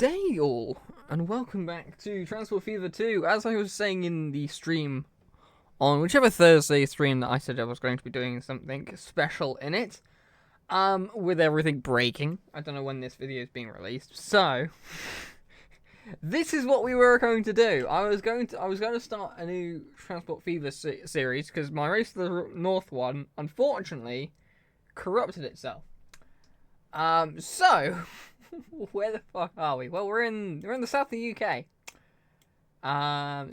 day, all, and welcome back to Transport Fever 2. As I was saying in the stream, on whichever Thursday stream that I said I was going to be doing something special in it, with everything breaking. I don't know when this video is being released, so this is what we were going to do. I was going to start a new Transport Fever series because my Race to the North one, unfortunately, corrupted itself. So where the fuck are we? Well, we're in the south of the UK.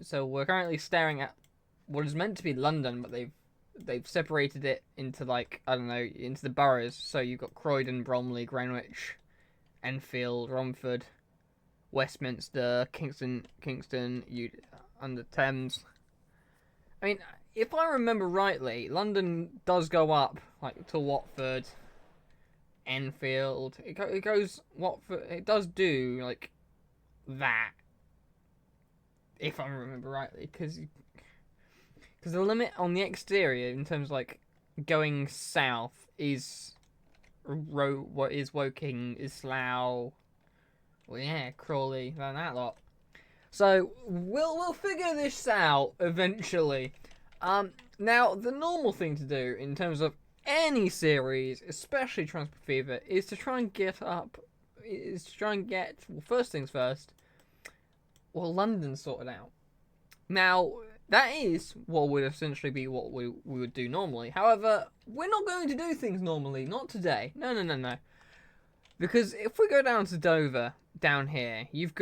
So we're currently staring at what is meant to be London, but they've separated it into, like, I don't know, into the boroughs. So you've got Croydon, Bromley, Greenwich, Enfield, Romford, Westminster, Kingston, under Thames. I mean, if I remember rightly, London does go up like to Watford, Enfield. It goes Watford. It does do like that, if I remember rightly, because the limit on the exterior in terms of like going south is what is Woking, is Slough, well, yeah, Crawley, and that lot. So we'll figure this out eventually. Now the normal thing to do in terms of any series, especially Transport Fever, is to try and get, well, first things first, well, London sorted out. Now, that is what would essentially be what we would do normally. However, we're not going to do things normally, not today. No. Because if we go down to Dover, down here, we've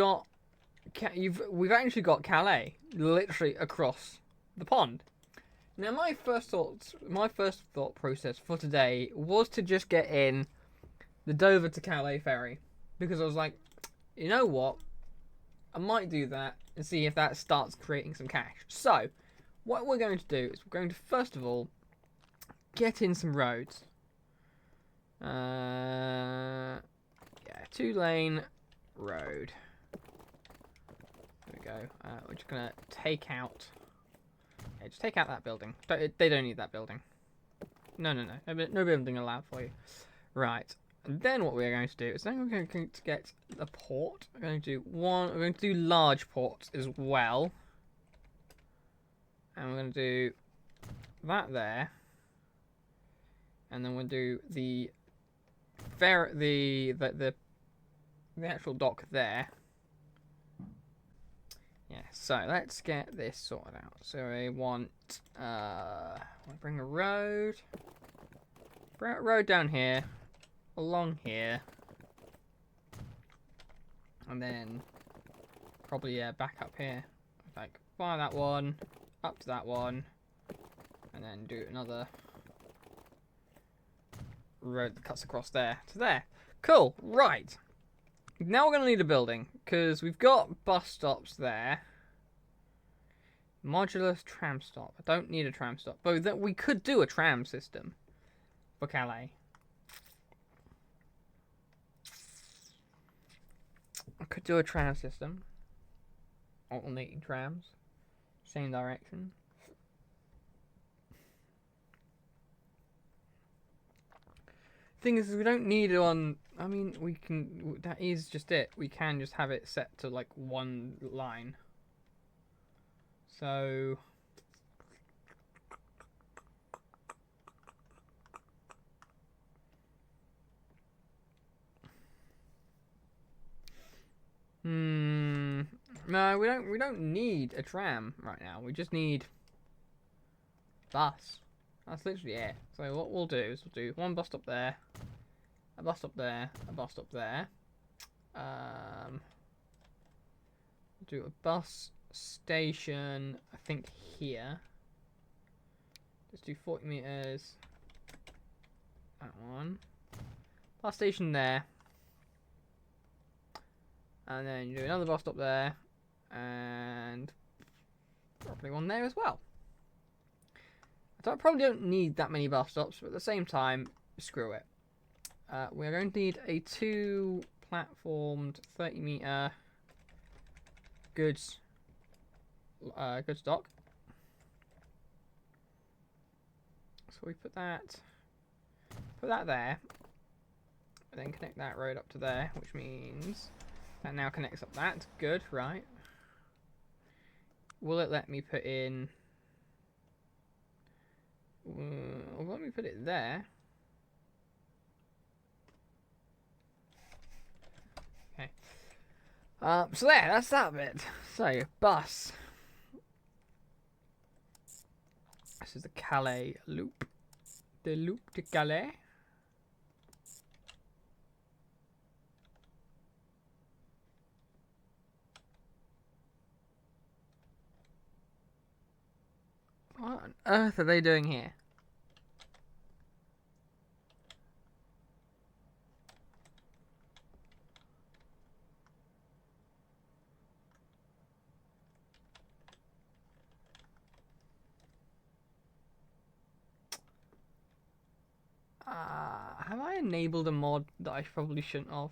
actually got Calais, literally across the pond. Now, my first thought process for today was to just get in the Dover to Calais ferry, because I was like, you know what, I might do that and see if that starts creating some cash. So, what we're going to do is we're going to first of all get in some roads. Yeah, 2-lane road. There we go. We're just gonna take out. Yeah, just take out that building. They don't need that building. No building allowed for you. Right. And then what we're going to do is then we're going to get the port. We're going to do large ports as well. And we're going to do that there. And then we'll do the actual dock there. Yeah, so let's get this sorted out. So I want bring a road down here, along here, and then probably back up here, like by that one, up to that one, and then do another road that cuts across there to there. Cool, right. Now we're going to need a building, because we've got bus stops there. Modular tram stop. I don't need a tram stop. But we could do a tram system for Calais. I could do a tram system. Alternating trams. Same direction. Thing is, we don't need it on. I mean, we can. That is just it. We can just have it set to like one line. So. No, we don't need a tram right now. We just need bus. That's literally it. So what we'll do is we'll do one bus stop there, a bus stop there, a bus stop there. Do a bus station, I think here. Let's do 40 meters. That one. Bus station there. And then you do another bus stop there. And probably one there as well. I probably don't need that many bus stops, but at the same time, screw it. We're going to need a 2-platformed 30-meter goods dock. So we put that there, and then connect that road up to there, which means That now connects up that. Good, right. Will it let me put in... let me put it there. Okay. So there, that's that bit. So, bus. This is the Calais loop. The loop to Calais. What on earth are they doing here? Have I enabled a mod that I probably shouldn't have?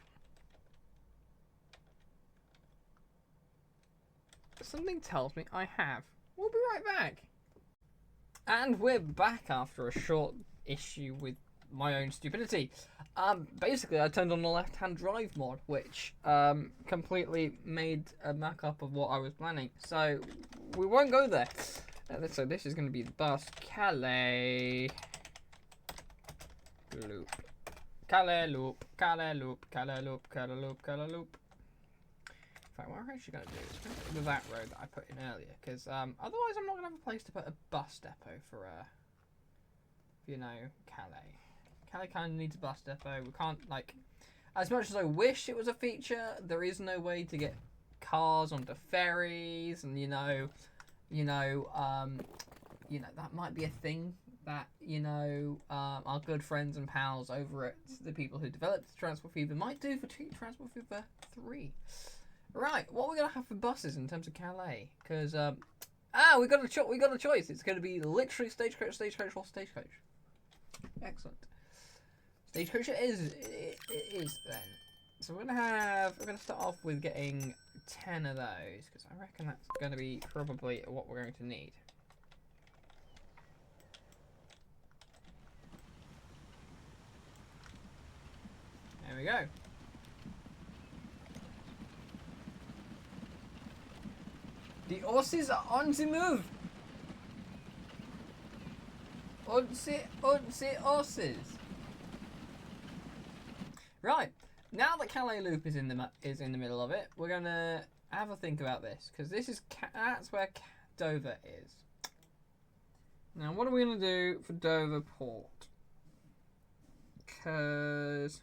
Something tells me I have. We'll be right back. And we're back after a short issue with my own stupidity. Basically, I turned on the left-hand drive mod, which completely made a mock-up of what I was planning. So we won't go there. So this is going to be the bus Calais loop. Calais loop, Calais loop, Calais loop, Calais loop, Calais loop. In fact, what I'm actually going to do is going to go to that road that I put in earlier, because otherwise I'm not going to have a place to put a bus depot for, you know, Calais. Calais kind of needs a bus depot. We can't, like, as much as I wish it was a feature, there is no way to get cars onto ferries, and that might be a thing that, our good friends and pals over at the people who developed Transport Fever might do for Transport Fever 3. Right, what are we going to have for buses in terms of Calais? Because, we got a choice. It's going to be literally stagecoach, stagecoach, or stagecoach. Excellent. Stagecoach it is then. So we're going to start off with getting 10 of those, because I reckon that's going to be probably what we're going to need. There we go. The horses are on the move. On the horses. Right. Now that Calais Loop is in the middle of it, we're gonna have a think about this, because that's where Dover is. Now, what are we gonna do for Dover Port? Because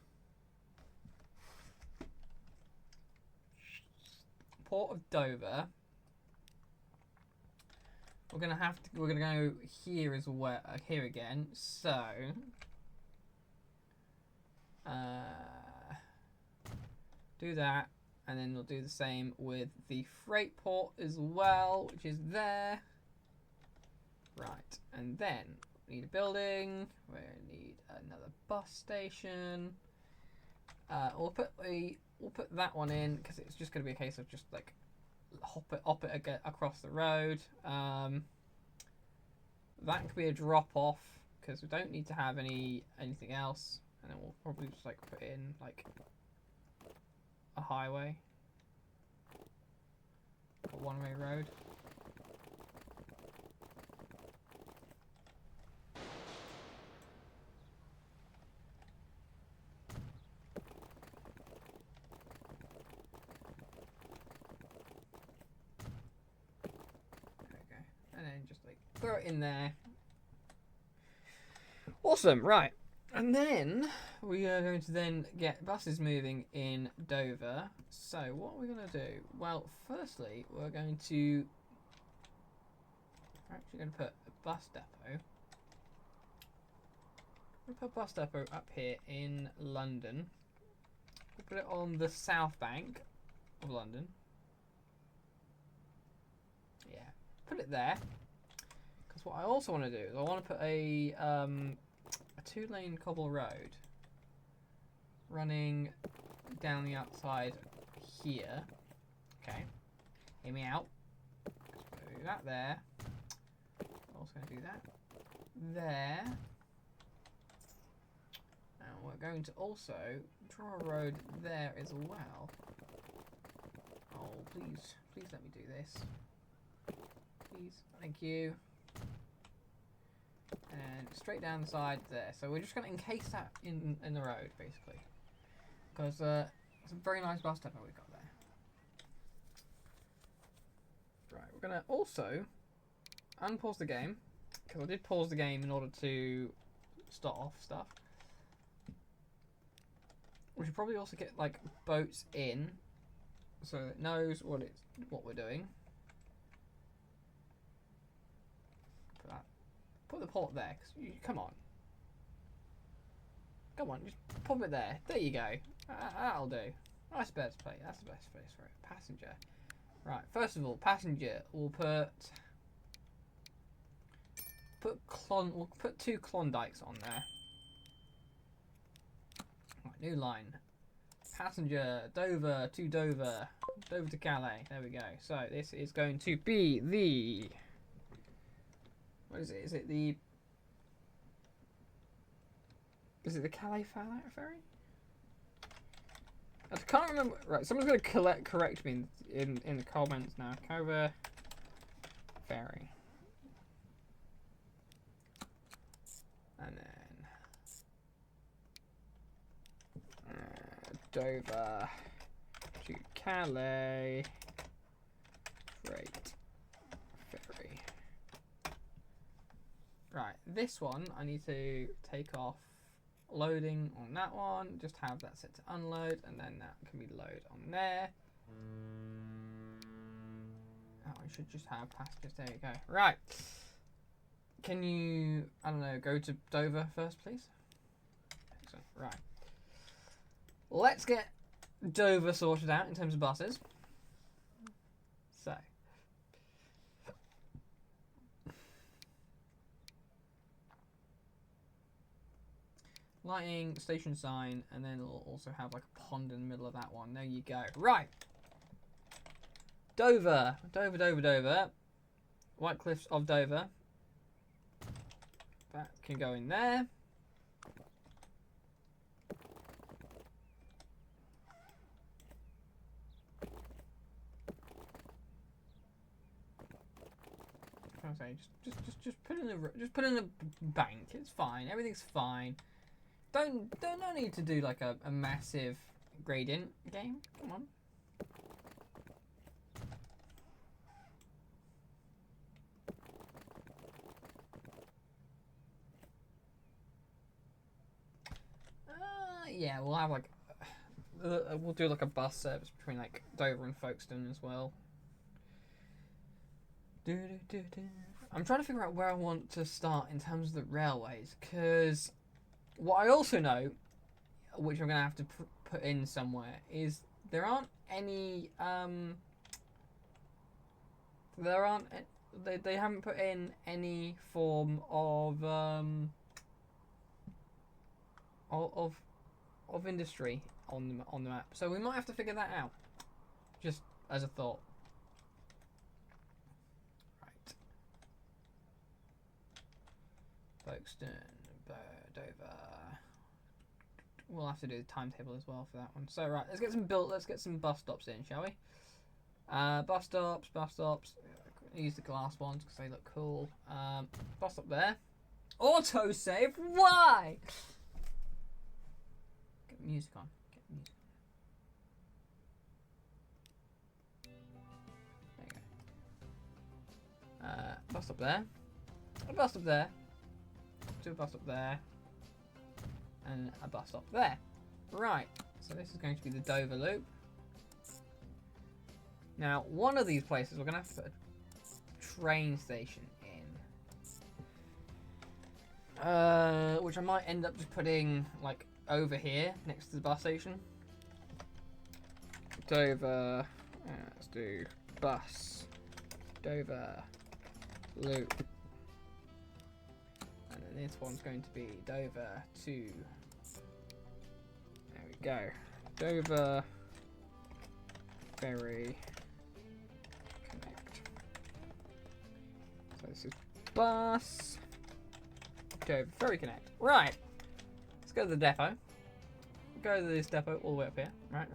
Port of Dover, we're gonna go here as well, here again. So, do that, and then we'll do the same with the freight port as well, which is there. Right, and then we need a building. We need another bus station. We'll put that one in, because it's just going to be a case of just like hop it across the road. That could be a drop off, because we don't need to have anything else, and then we'll probably just like put in like a highway, a one-way road. And then just like throw it in there. Awesome, right. And then we are going to then get buses moving in Dover. So what are we going to do? Well, firstly, we're actually going to put a bus depot. We'll put a bus depot up here in London. We'll put it on the south bank of London. Yeah, put it there. Because what I also want to do is I want to put a 2-lane cobble road running down the outside here. Okay, hear me out. Do that there. I'm also going to do that there. And we're going to also draw a road there as well. please, please let me do this. Please, thank you. And straight down the side there. So we're just going to encase that in the road, basically. Because it's a very nice bus depot we've got there. Right, we're going to also unpause the game. Because I did pause the game in order to start off stuff. We should probably also get like boats in, so it knows what we're doing. Put the port there. Come on, just pop it there. There you go. That'll do. Nice place. That's the best place for it. Passenger. Right. First of all, passenger. We'll put We'll put 2 Klondikes on there. Right, new line. Passenger, Dover to Dover. Dover to Calais. There we go. So this is going to be the... What is it? Is it the Calais ferry? I can't remember. Right, someone's going to correct me in the comments now. Calais ferry. And then Dover to Calais freight ferry. Right, this one I need to take off loading on that one. Just have that set to unload, and then that can be load on there. Oh, I should just have passengers. There you go. Right. Can you, I don't know, go to Dover first, please? Excellent. Right. Let's get Dover sorted out in terms of buses. So. Lighting, station sign, and then it'll also have like a pond in the middle of that one. There you go. Right. Dover. Dover. White Cliffs of Dover. That can go in there. I'm trying to say, just put in the bank. It's fine. Everything's fine. Don't need to do like a massive gradient game. Come on. Yeah, we'll have like we'll do like a bus service between like Dover and Folkestone as well. I'm trying to figure out where I want to start in terms of the railways, because what I also know, which I'm gonna have to put in somewhere, is there aren't any they haven't put in any form of industry on the map, so we might have to figure that out. Just as a thought. Right. Folkestone, Dover. We'll have to do the timetable as well for that one. So right, let's get some bus stops in, shall we? Bus stops. Use the glass ones because they look cool. Bus stop there. Autosave. Why? Music on. Get music on. There you go. Bus stop there. A bus stop there. 2 bus stop there. And a bus stop there. Right. So this is going to be the Dover Loop. Now, one of these places we're going to have to put a train station in. Which I might end up just putting, like, over here next to the bus station. Dover, let's do bus, Dover Loop, and then this one's going to be Dover to, there we go, Dover Ferry Connect. So this is bus, Dover Ferry Connect. Right. Let's go to the depot. Go to this depot all the way up here. Right.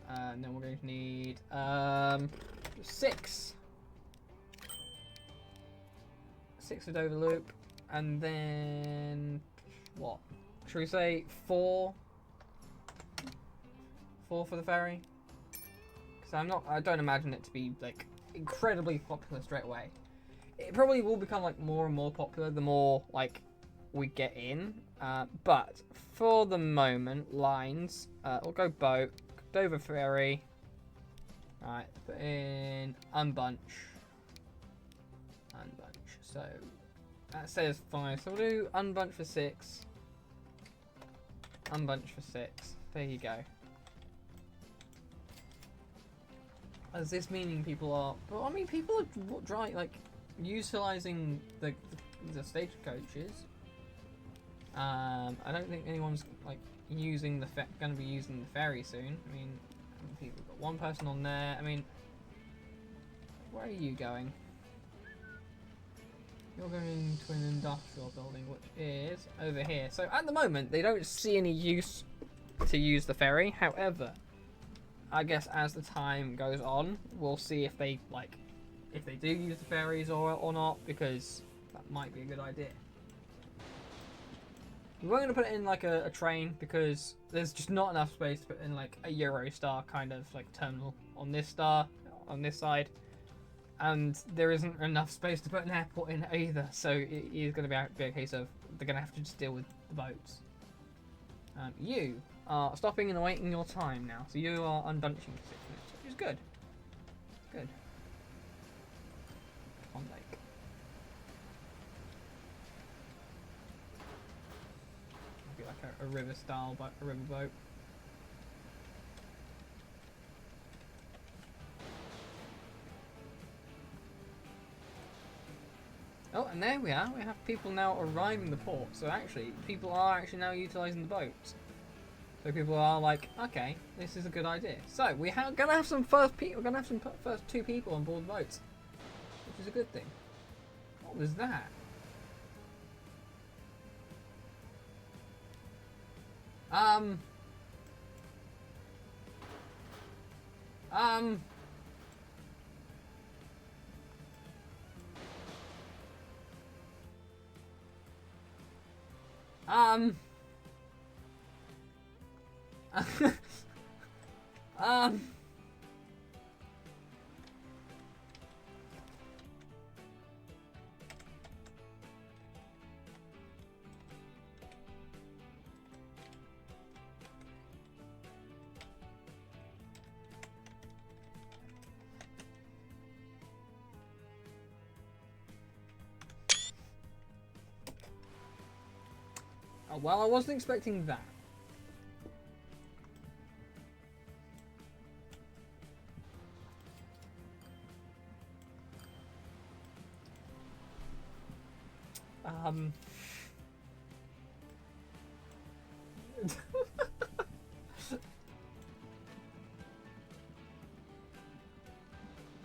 And then we're going to need 6. 6 for Dover Loop. And then what? Should we say 4? 4 for the ferry? Because I don't imagine it to be like incredibly popular straight away. It probably will become like more and more popular the more like we get in. But for the moment, lines. We'll go boat, Dover ferry. Alright, put in unbunch. So that says 5. So we'll do unbunch for 6. Unbunch for 6. There you go. Is this meaning people are? Well, I mean, people are utilizing the stagecoaches. I don't think anyone's like using going to be using the ferry soon. I mean, people got one person on there. I mean, where are you going? You're going to an industrial building, which is over here. So at the moment, they don't see any use to use the ferry. However, I guess as the time goes on, we'll see if they do use the ferries or not, because that might be a good idea. We weren't going to put it in like a train because there's just not enough space to put in like a Eurostar kind of like terminal on this side. And there isn't enough space to put an airport in either, so it is going to be a case of they're going to have to just deal with the boats. You are stopping and awaiting your time now, so you are unbunching for 6 minutes, which is good. Good. On lake. Be like a river style, but a river boat. Oh, and there we are. We have people now arriving the port. So actually, people are actually now utilising the boats. So people are like, okay, this is a good idea. So we're gonna have some first 2 people on board the boats, which is a good thing. What was that? Oh, well, I wasn't expecting that.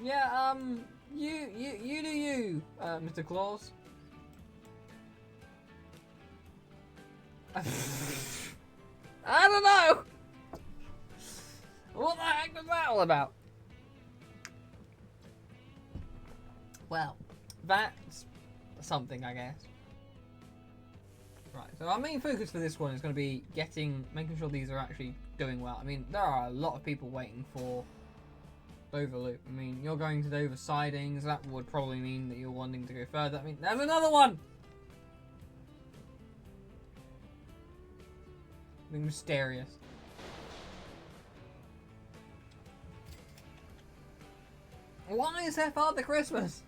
Yeah, you do you, Mr. Claus. I don't know! What the heck was that all about? Well, that's something, I guess. Right, so our main focus for this one is going to be making sure these are actually doing well. I mean, there are a lot of people waiting for Dover Loop. I mean, you're going to Dover Sidings, that would probably mean that you're wanting to go further. I mean, there's another one! Something mysterious. Why is there Father Christmas?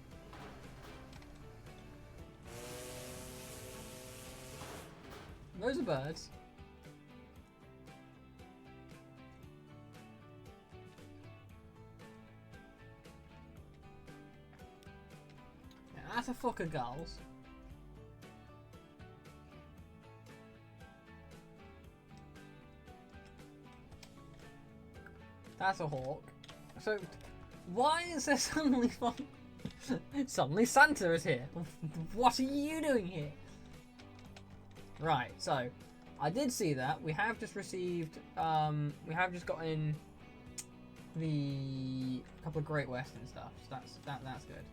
Those are birds. Yeah, that's a flock of gulls. That's a hawk. So, why is there suddenly suddenly Santa is here? What are you doing here? Right, so I did see that we have just received. We have just gotten the couple of Great Western stuff. So that's good.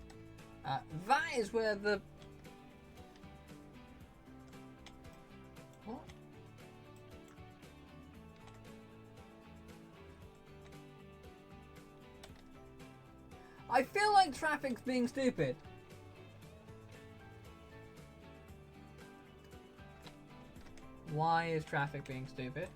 That is where the what? I feel like traffic's being stupid. Why is traffic being stupid?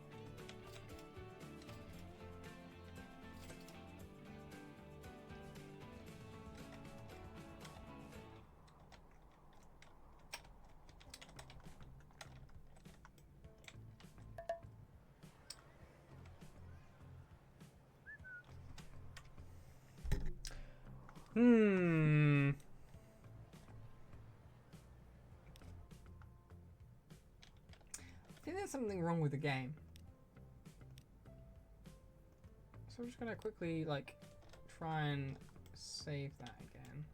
I think there's something wrong with the game. So I'm just gonna quickly like try and save that again.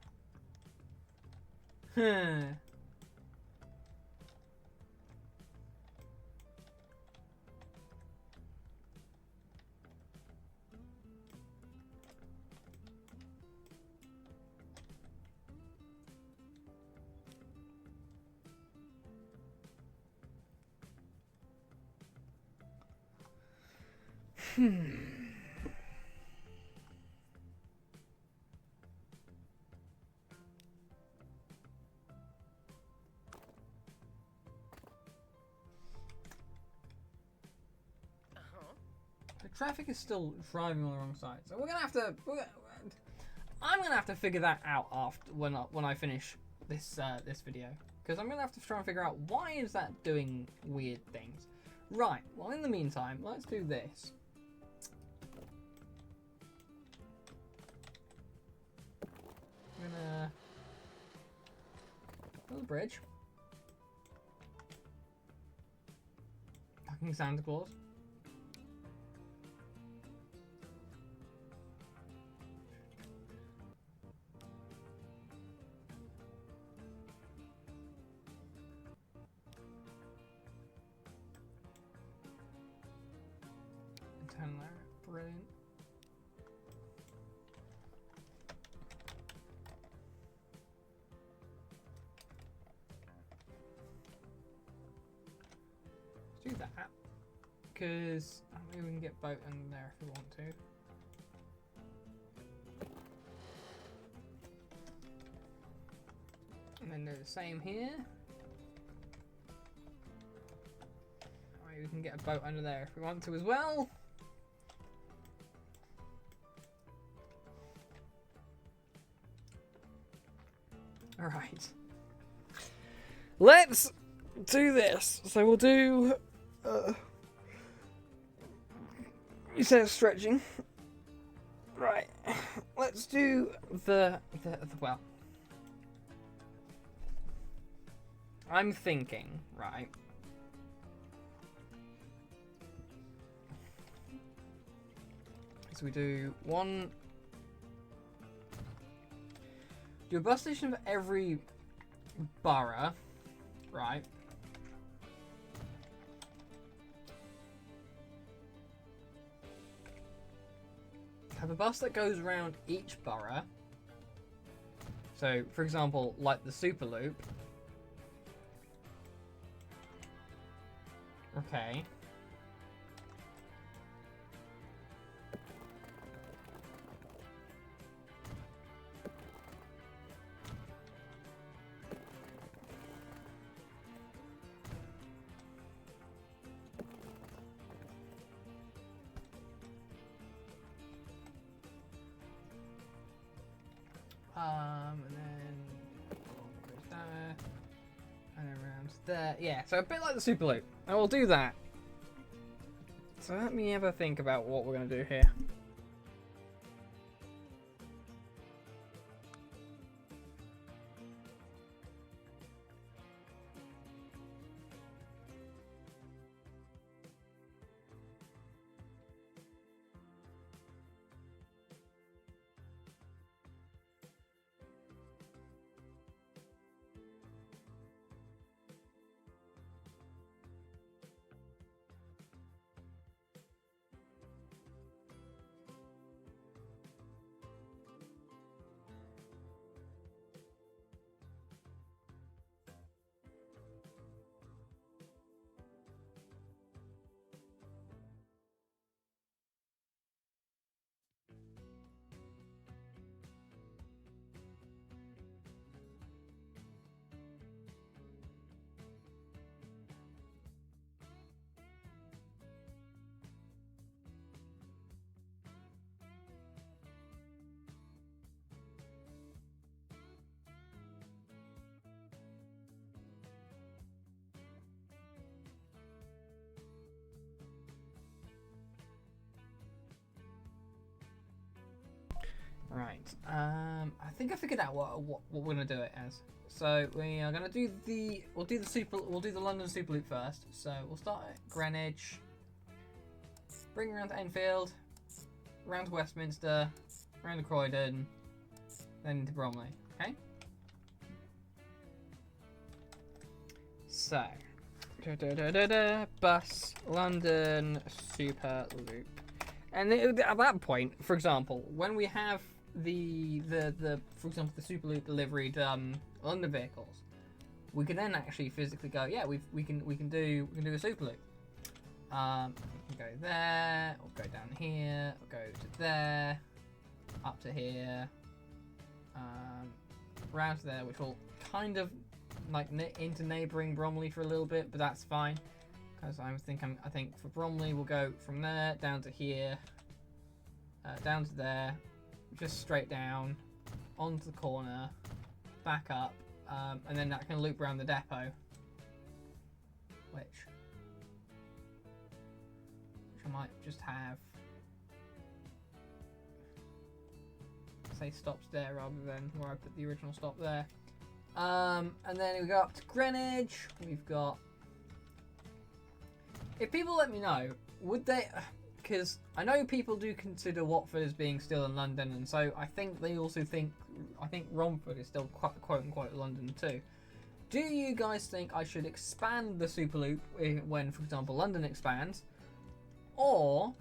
The traffic is still driving on the wrong side, so we're gonna have to. I'm gonna have to figure that out after when I finish this this video, because I'm gonna have to try and figure out why is that doing weird things. Right. Well, in the meantime, let's do this. I'm gonna build a bridge. Fucking Santa Claus. Brilliant. Let's do that, because maybe we can get boat in there if we want to. And then do the same here. Maybe we can get a boat under there if we want to as well. Alright. Let's do this. So we'll do... you said stretching. Right. Let's do the well. I'm thinking, right. So we do one... do a bus station for every borough, right? Have a bus that goes around each borough. So, for example, like the Super Loop. Okay. And then goes there, and then around there. Yeah, so a bit like the Super Loop. And we'll do that. So let me have a think about what we're going to do here. Right. I think I figured out what we're gonna do it as. So we are gonna do we'll do the London Superloop first. So we'll start at Greenwich, bring around to Enfield, round to Westminster, round to Croydon, then into Bromley. Okay. So, bus London Superloop, and at that point, for example, when we have the for example the Superloop delivered London vehicles, we can then actually physically go, yeah, we can do a Superloop. We can go there, or go down here, or go to there, up to here, round to there, which will kind of like into neighbouring Bromley for a little bit, but that's fine because I think for Bromley we'll go from there down to here, down to there, just straight down onto the corner, back up, and then that can loop around the depot, which I might just have say stops there rather than where I put the original stop there. And then we go up to Greenwich. We've got. If people let me know, would they? Because I know people do consider Watford as being still in London, and so I think they also think. I think Romford is still quote unquote London too. Do you guys think I should expand the Superloop when, for example, London expands, or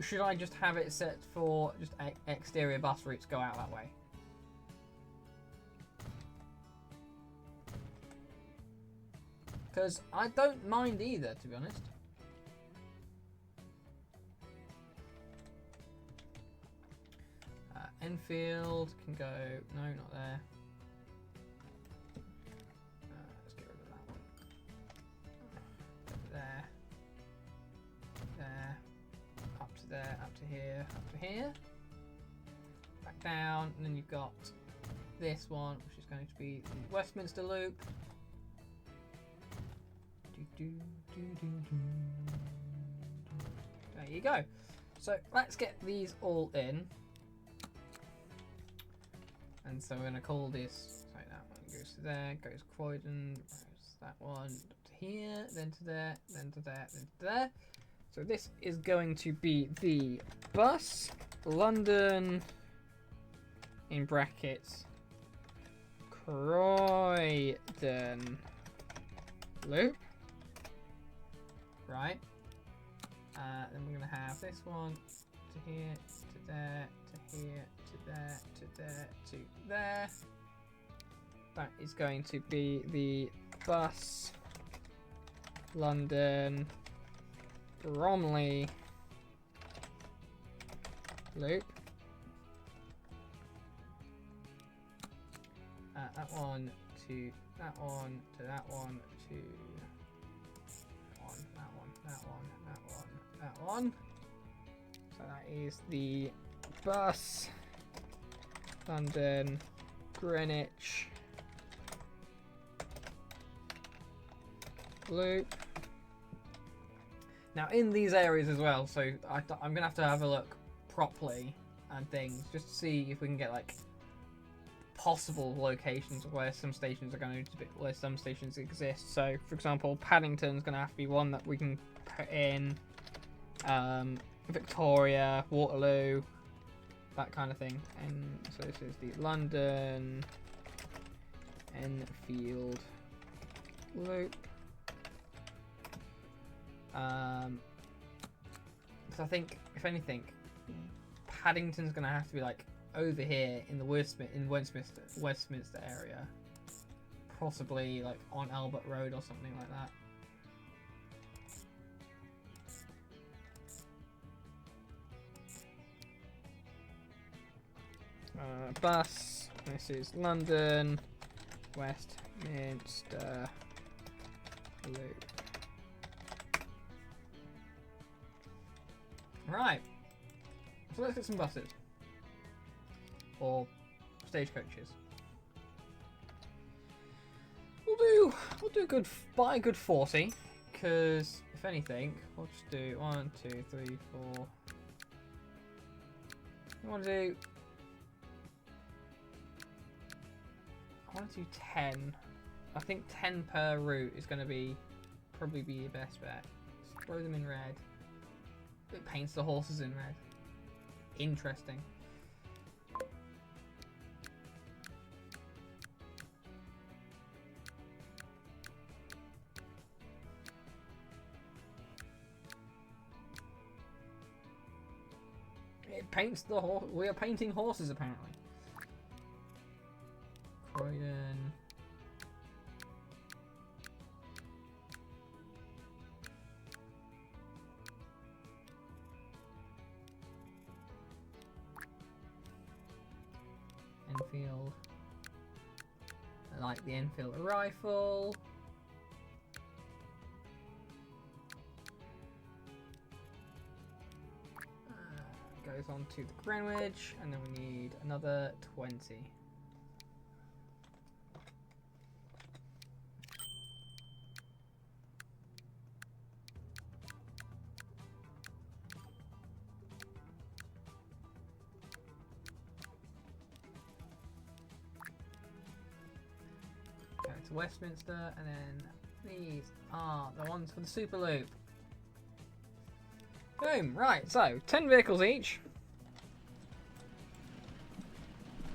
should I just have it set for just exterior bus routes go out that way? Because I don't mind either, to be honest. Enfield can go... No, not there. Let's get rid of that one. There. There. Up to there, up to here, up to here. Back down, and then you've got this one, which is going to be the Westminster Loop. There you go. So let's get these all in. And so we're going to call this, so that one goes to there, goes Croydon, goes that one to here, then to there, then to there, then to there. So this is going to be the bus London, in brackets, Croydon loop. Right. Then we're going to have this one to here, to there, to here, to there, to there, to there. That is going to be the bus London Bromley loop. That one to that one to that one to that one, that one, that one, that one. So that is the bus London Greenwich loop. Now in these areas as well, so I'm gonna have to have a look properly and things just to see if we can get like possible locations where some stations are going to be, where some stations exist. So for example, Paddington's gonna have to be one that we can put in, Victoria, Waterloo, that kind of thing. And so this is the London Enfield loop. So I think, if anything, Paddington's gonna have to be like over here in the Westminster area, possibly like on Albert Road or something like that. Bus. This is London Westminster loop. Right. So let's get some buses. Or stagecoaches. We'll do a good 40, because if anything, we'll just do 1, 2, 3, 4, I want to do 10. I think 10 per route is going to probably be your best bet. Just throw them in red. It paints the horses in red. Interesting. It paints the horse. We are painting horses apparently. Croydon. Enfield. I like the Enfield rifle. Goes on to the Greenwich, and then we need another 20. Go to Westminster, and then these are the ones for the Super Loop. Boom, right, so 10 vehicles each.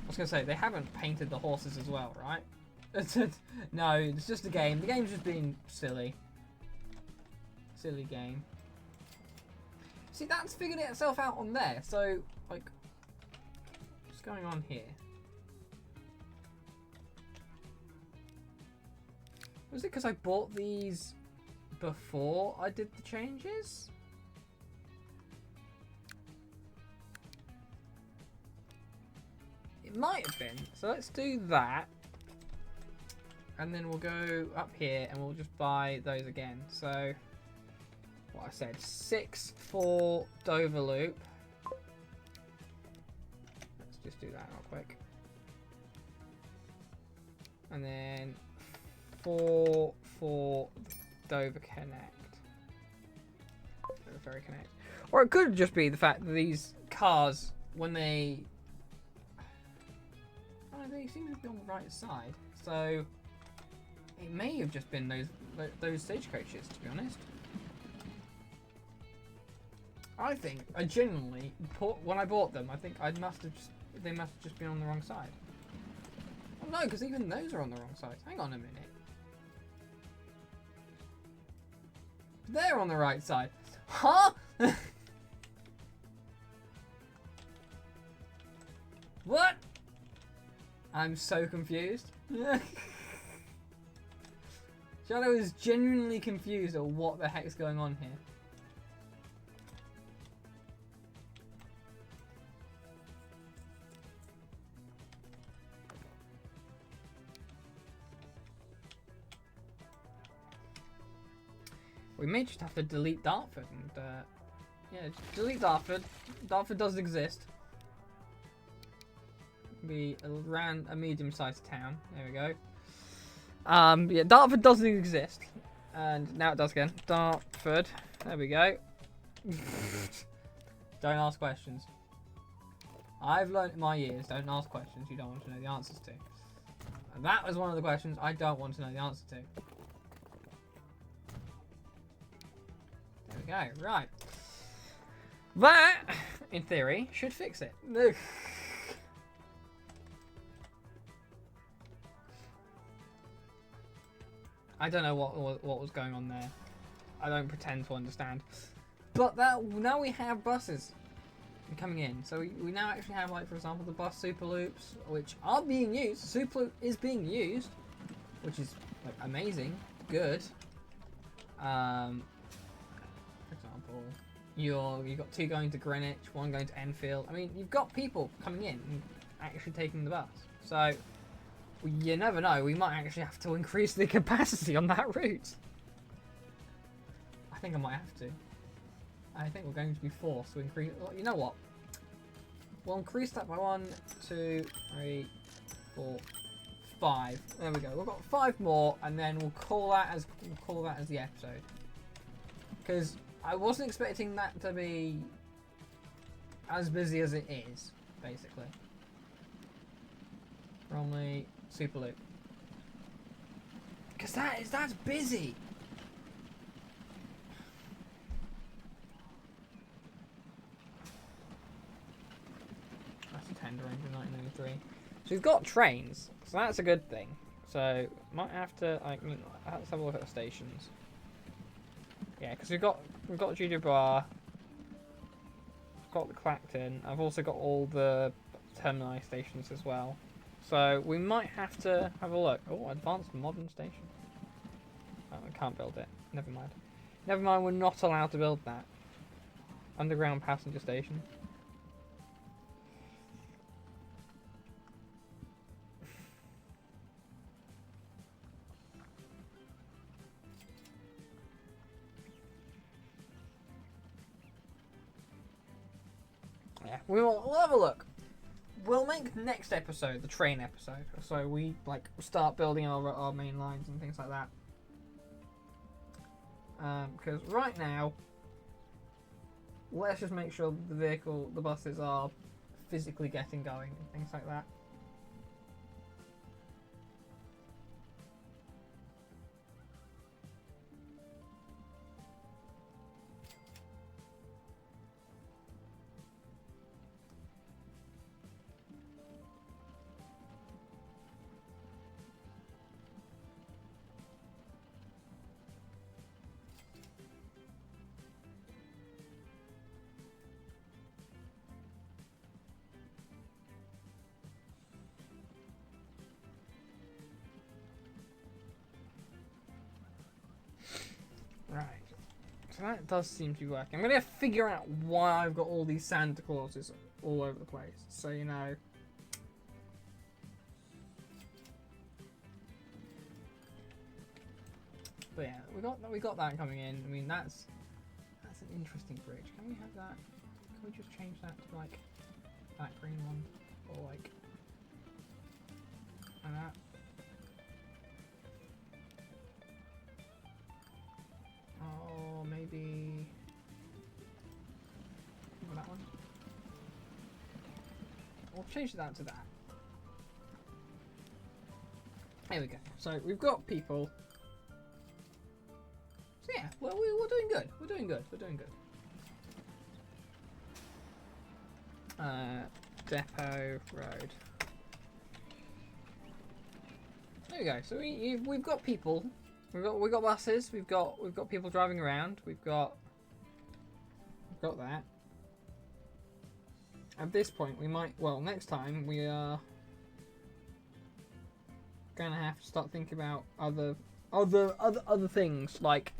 I was going to say, they haven't painted the horses as well, right? No, it's just a game. The game's just being silly. Silly game. See, that's figured itself out on there, so, like, what's going on here? Was it because I bought these before I did the changes? It might have been. So let's do that. And then we'll go up here and we'll just buy those again. So, what I said, 6 for Dover Loop. Let's just do that real quick. And then 4 for Dover Connect. Dover Ferry Connect. Or it could just be the fact that these cars, when they seem to be on the right side, so it may have just been those stagecoaches, to be honest. I think I genuinely when I bought them, I think they must have just been on the wrong side. Oh no, because even those are on the wrong side. Hang on a minute. They're on the right side. Huh? What? I'm so confused. Shadow is genuinely confused at what the heck's going on here. We may just have to delete Dartford and yeah, just delete Dartford. Dartford does exist. Be a medium-sized town. There we go. Yeah, Dartford doesn't exist, and now it does again. Dartford. There we go. Don't ask questions. I've learnt in my years. Don't ask questions you don't want to know the answers to. And that was one of the questions I don't want to know the answer to. There we go. Right. That, in theory, should fix it. I don't know what was going on there. I don't pretend to understand. But now we have buses coming in. So we now actually have, like, for example, the bus Super Loops, which are being used. Super Loop is being used, which is, like, amazing. Good. For example, you've got 2 going to Greenwich, 1 going to Enfield. I mean, you've got people coming in and actually taking the bus. So you never know, we might actually have to increase the capacity on that route. I think I might have to. I think we're going to be forced to increase. You know what? We'll increase that by 1, 2, 3, 4, 5. There we go. We've got 5 more, and then we'll call that as the episode. Because I wasn't expecting that to be as busy as it is. basically. Bromley, Superloop. Because that's busy. That's a tender engine 1993. So we've got trains, so that's a good thing. So might have to let's have a look at the stations. Yeah, because we've got Judy Bar, got the Clacton. I've also got all the terminal stations as well. So we might have to have a look. Oh, advanced modern station. Oh, I can't build it. Never mind. Never mind, we're not allowed to build that. Underground passenger station. Yeah, we'll have a look. We'll make next episode the train episode, so we start building our main lines and things like that. Because right now, let's just make sure the buses are physically getting going and things like that. Right. So that does seem to be working. I'm going to figure out why I've got all these Santa Clauses all over the place. So, you know. But yeah, we got that coming in. I mean, that's an interesting bridge. Can we have that? Can we just change that to like that green one, or like that? Oh, maybe that one. We'll change that to that. There we go. So we've got people. So yeah, well, we're doing good. We're doing good. We're doing good. Depot Road. There we go. So we've got people. We've got buses. We've got people driving around. We've got that. At this point, we might. Well, next time we are gonna have to start thinking about other things, like,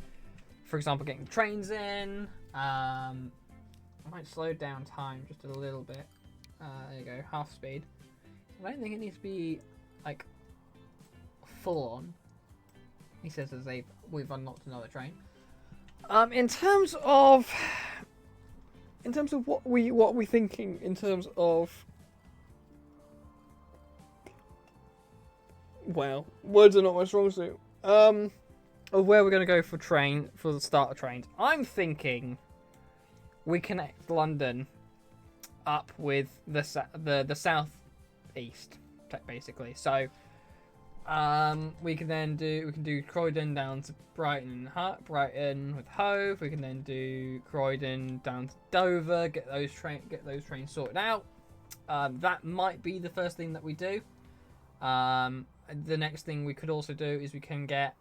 for example, getting trains in. I might slow down time just a little bit. There you go, half speed. I don't think it needs to be like full on. He says as we've unlocked another train. In terms of what we thinking in terms of, well, words are not my strong suit. Of where we're gonna go for the start of trains. I'm thinking we connect London up with the south east, basically. So we can do Croydon down to Brighton with Hove. We can then do Croydon down to Dover. Get those trains sorted out. That might be the first thing that we do. The next thing we could also do is we can get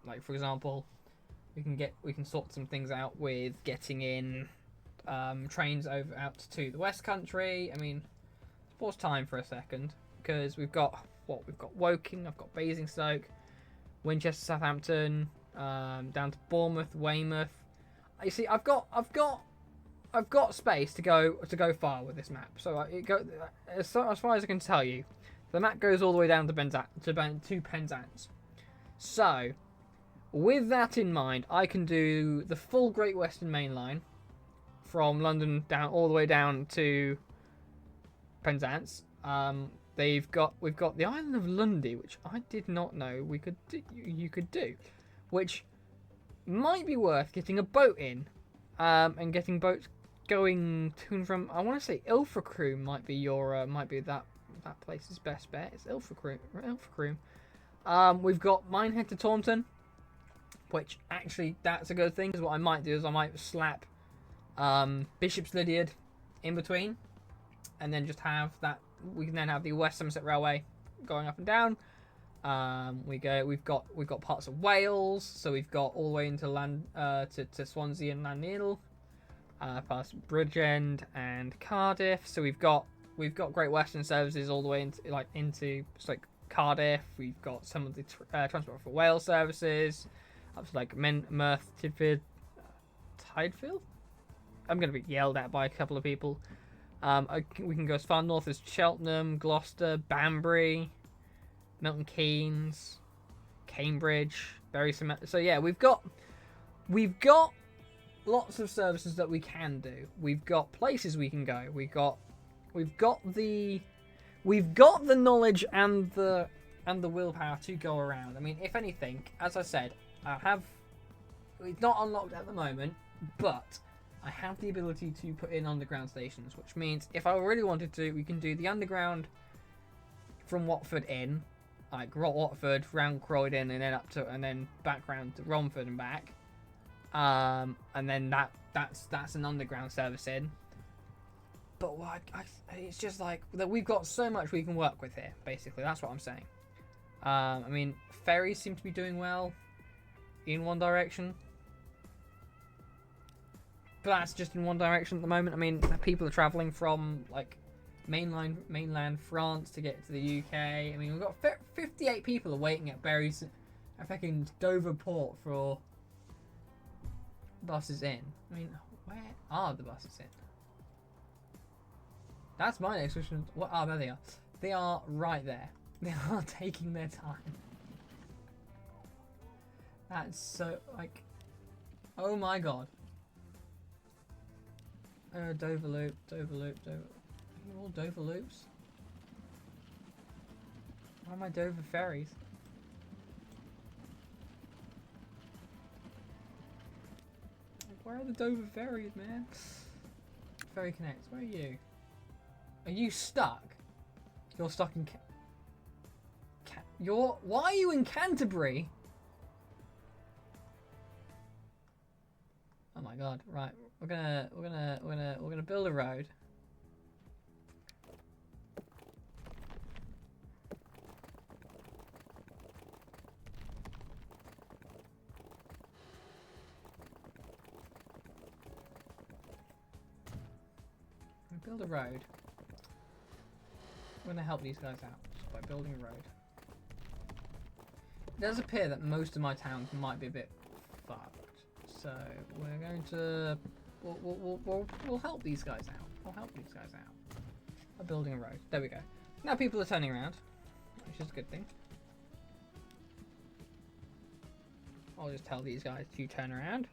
like, for example, we can sort some things out with getting in trains out to the West Country. I mean, pause time for a second, because we've got Woking, I've got Basingstoke, Winchester, Southampton, down to Bournemouth, Weymouth. You see, I've got space to go far with this map. So as far as I can tell you, the map goes all the way down to Penzance. So with that in mind, I can do the full Great Western Main Line from London all the way down to Penzance. We've got the island of Lundy, which I did not know you could do, which might be worth getting a boat in, and getting boats going to and from. I want to say Ilfracroom might be your might be that place's best bet. It's Ilfracroom. We've got Minehead to Taunton, which actually that's a good thing. Because what I might do is I might slap Bishop's Lydiard in between, and then just have that. We can then have the West Somerset Railway going up and down. We've got parts of Wales, so we've got all the way into land to Swansea and Llandudno, past Bridgend and Cardiff. So we've got Great Western services all the way into Cardiff. We've got some of the Transport for Wales services up to Merthyr Tydfil. I'm gonna be yelled at by a couple of people. We can go as far north as Cheltenham, Gloucester, Banbury, Milton Keynes, Cambridge, Bury St. So yeah, we've got lots of services that we can do. We've got places we can go. We've got the knowledge and the willpower to go around. I mean, if anything, as I said, it's not unlocked at the moment, but I have the ability to put in underground stations, which means if I really wanted to, we can do the underground from Watford in, like Watford, round Croydon, and then back round to Romford and back. And then that's an underground service in. But it's just like that we've got so much we can work with here. Basically, that's what I'm saying. I mean, ferries seem to be doing well in one direction. But that's just in one direction at the moment. I mean, people are travelling from mainland France to get to the UK. I mean, we've got 58 people are waiting at Bury's, a fucking Dover port for buses in. I mean, where are the buses in? That's my next question. What? Oh, there they are. They are right there. They are taking their time. That's so oh my god. Dover Loop. Are you all Dover Loops? Where are my Dover ferries? Where are the Dover ferries, man? Ferry Connect, where are you? Are you stuck? You're stuck in why are you in Canterbury? Oh my god, right. We're gonna build a road. Build a road. We're gonna help these guys out just by building a road. It does appear that most of my towns might be a bit fucked. So we're going to we'll help these guys out. We'll help these guys out by building a road. There we go. Now people are turning around, which is a good thing. I'll just tell these guys to turn around.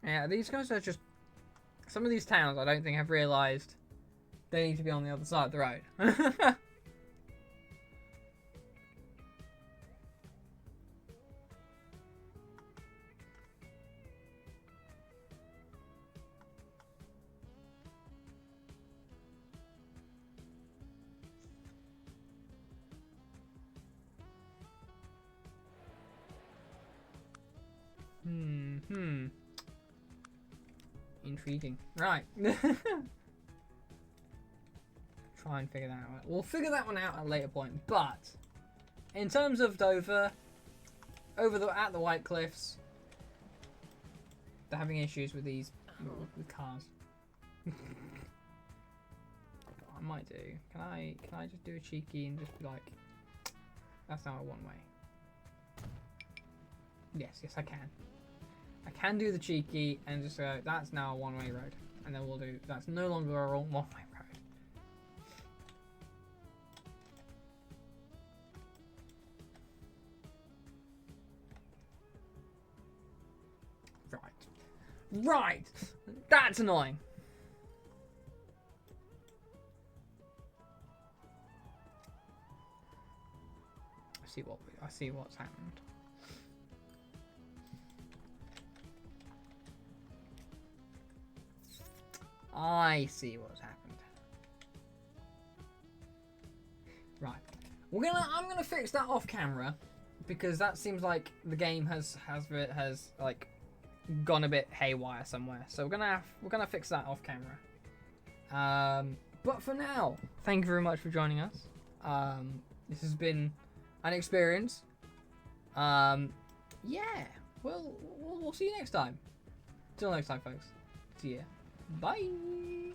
Yeah, these guys are just... Some of these towns I don't think have realised they need to be on the other side of the road. Intriguing. Right. Try and figure that out. We'll figure that one out at a later point. But in terms of Dover, at the White Cliffs, they're having issues with these with cars. What I might do. Can I just do a cheeky and just be like, that's now a one way. Yes, I can. I can do the cheeky and just go, that's now a one-way road. And then we'll do, that's no longer a one-way road. Right. That's annoying. Let's see what we got. see what's happened. I see what's happened. Right. I'm gonna fix that off camera because that seems like the game has like gone a bit haywire somewhere. So we're gonna fix that off camera. But for now, thank you very much for joining us. This has been an experience. Yeah. Well, we'll see you next time. Till next time, folks. See ya. Bye.